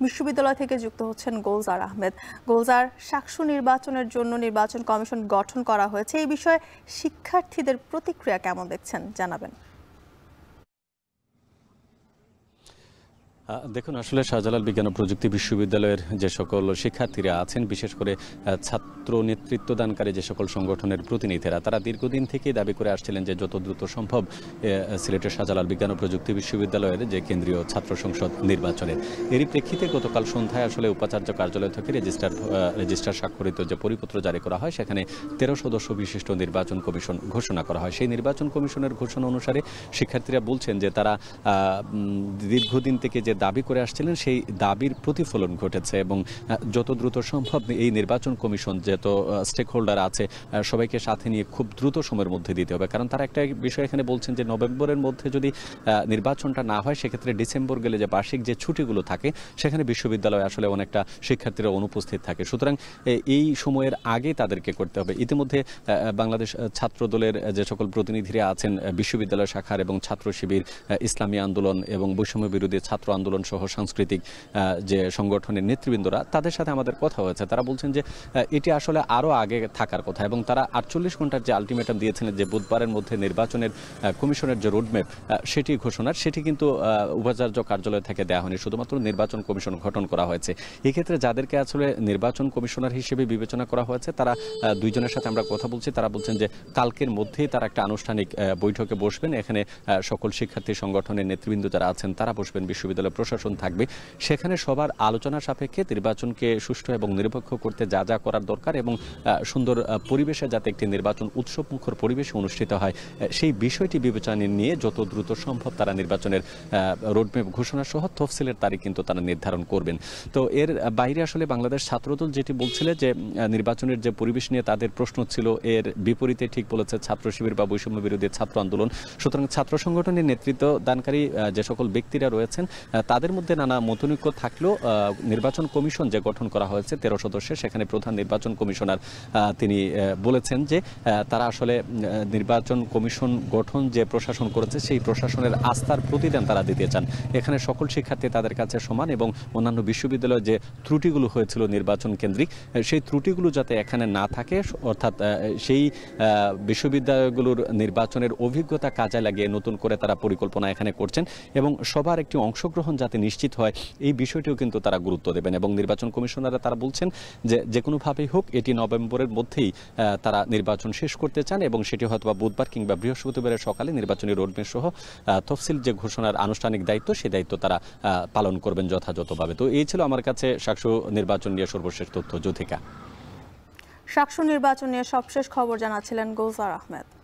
বিশ্ববিদ্যালয় থেকে যুক্ত হচ্ছেন গোলজার আহমেদ। গোলজার, শাকসু নির্বাচনের জন্য নির্বাচন কমিশন গঠন করা হয়েছে, এই বিষয়ে শিক্ষার্থীদের প্রতিক্রিয়া কেমন দেখছেন জানাবেন। দেখুন, আসলে শাহজালাল বিজ্ঞান ও প্রযুক্তি বিশ্ববিদ্যালয়ের যে সকল শিক্ষার্থীরা আছেন, বিশেষ করে ছাত্র নেতৃত্বদানকারী যে সকল সংগঠনের প্রতিনিধিরা, তারা দীর্ঘদিন থেকেই দাবি করে আসছিলেন যে যত দ্রুত সম্ভব সিলেটের শাহজালাল বিজ্ঞান ও প্রযুক্তি বিশ্ববিদ্যালয়ের যে কেন্দ্রীয় ছাত্র সংসদ নির্বাচনের। এরই প্রেক্ষিতে গতকাল সন্ধ্যায় আসলে উপাচার্য কার্যালয় থেকে রেজিস্ট্রার স্বাক্ষরিত যে পরিপত্র জারি করা হয়, সেখানে 13 সদস্য বিশিষ্ট নির্বাচন কমিশন ঘোষণা করা হয়। সেই নির্বাচন কমিশনের ঘোষণা অনুসারে শিক্ষার্থীরা বলছেন যে তারা দীর্ঘদিন থেকে যে দাবি করে আসছিলেন, সেই দাবির প্রতিফলন ঘটেছে এবং যত দ্রুত সম্ভব এই নির্বাচন কমিশন যত স্টেক হোল্ডার আছে সবাইকে সাথে নিয়ে খুব দ্রুত সময়ের মধ্যে দিতে হবে। কারণ তারা একটা বিষয় এখানে বলছেন যে নভেম্বরের মধ্যে যদি নির্বাচনটা না হয়, সেক্ষেত্রে ডিসেম্বর গেলে যে বার্ষিক যে ছুটিগুলো থাকে, সেখানে বিশ্ববিদ্যালয়ে আসলে অনেকটা শিক্ষার্থীরা অনুপস্থিত থাকে। সুতরাং এই সময়ের আগে তাদেরকে করতে হবে। ইতিমধ্যে বাংলাদেশ ছাত্র দলের যে সকল প্রতিনিধিরা আছেন, বিশ্ববিদ্যালয় শাখার এবং ছাত্র শিবির, ইসলামী আন্দোলন এবং বৈষম্য বিরোধী ছাত্র আন্দোলন সহ সাংস্কৃতিক যে সংগঠনের নেতৃবৃন্দরা, তাদের সাথে আমাদের কথা হয়েছে। তারা বলছেন যে এটি আসলে আরও আগে থাকার কথা এবং তারা 48 ঘন্টার যে আলটিমেটাম দিয়েছিলেন যে বুধবারের মধ্যে নির্বাচনের কমিশনের যে রোডম্যাপ সেটি ঘোষণার, সেটি কিন্তু উপাচার্য কার্যালয় থেকে দেওয়া হয়নি, শুধুমাত্র নির্বাচন কমিশন গঠন করা হয়েছে। এক্ষেত্রে যাদেরকে আসলে নির্বাচন কমিশনার হিসেবে বিবেচনা করা হয়েছে, তারা দুইজনের সাথে আমরা কথা বলছি। তারা বলছেন যে কালকের মধ্যেই তারা একটা আনুষ্ঠানিক বৈঠকে বসবেন। এখানে সকল শিক্ষার্থী সংগঠনের নেতৃবৃন্দ যারা আছেন তারা বসবেন, বিশ্ববিদ্যালয় প্রশাসন থাকবে। সেখানে সবার আলোচনা সাপেক্ষে নির্বাচনকে সুষ্ঠু এবং নিরপেক্ষ করতে যা যা করার দরকার এবং সুন্দর পরিবেশে যাতে একটি নির্বাচন উৎসবমুখর পরিবেশে অনুষ্ঠিত হয়, সেই বিষয়টি বিবেচনায় নিয়ে যত দ্রুত সম্ভব তারা নির্বাচনের রোডম্যাপ ঘোষণা সহ তফসিলের তারিখ কিন্তু তারা নির্ধারণ করবেন। তো এর বাইরে আসলে বাংলাদেশ ছাত্রদল যেটি বলছিল যে নির্বাচনের যে পরিবেশ নিয়ে তাদের প্রশ্ন ছিল, এর বিপরীতে ঠিক বলেছে ছাত্র শিবির বা বৈষম্য বিরোধী ছাত্র আন্দোলন। সুতরাং ছাত্র সংগঠনের নেতৃত্ব দানকারী যে সকল ব্যক্তিরা রয়েছেন, তাদের মধ্যে নানা মতনৈক্য থাকলেও নির্বাচন কমিশন যে গঠন করা হয়েছে 13 সদস্যের, সেখানে প্রধান নির্বাচন কমিশনার তিনি বলেছেন যে তারা আসলে নির্বাচন কমিশন গঠন যে প্রশাসন করেছে, সেই প্রশাসনের আস্থার প্রতিদান তারা দিতে চান। এখানে সকল শিক্ষার্থী তাদের কাছে সমান এবং অন্যান্য বিশ্ববিদ্যালয়ে যে ত্রুটিগুলো হয়েছিল নির্বাচন কেন্দ্রিক, সেই ত্রুটিগুলো যাতে এখানে না থাকে, অর্থাৎ সেই বিশ্ববিদ্যালয়গুলোর নির্বাচনের অভিজ্ঞতা কাজে লাগিয়ে নতুন করে তারা পরিকল্পনা এখানে করছেন এবং সবার একটি অংশগ্রহণ যাতে নিশ্চিত হয়, এই বিষয়টিও কিন্তু তারা গুরুত্ব দেবেন। এবং নির্বাচন কমিশনাররা তারা বলছেন যে কোনোভাবেই হোক এটি নভেম্বরের মধ্যেই তারা নির্বাচন শেষ করতে চান এবং সেটি হয়তো বুধবার কিংবা বৃহস্পতিবারের সকালে নির্বাচনী রোডম্যাপ সহ তফসিল যে ঘোষণার আনুষ্ঠানিক দায়িত্ব, সেই দায়িত্ব তারা পালন করবেন যথাযথভাবে। তো এই ছিল আমার কাছে শাকসু নির্বাচন নিয়ে সর্বশেষ তথ্য। জ্যোতিকা, শাকসু নির্বাচন নিয়ে সবশেষ খবর জানাচ্ছিলেন গোলজার আহমেদ।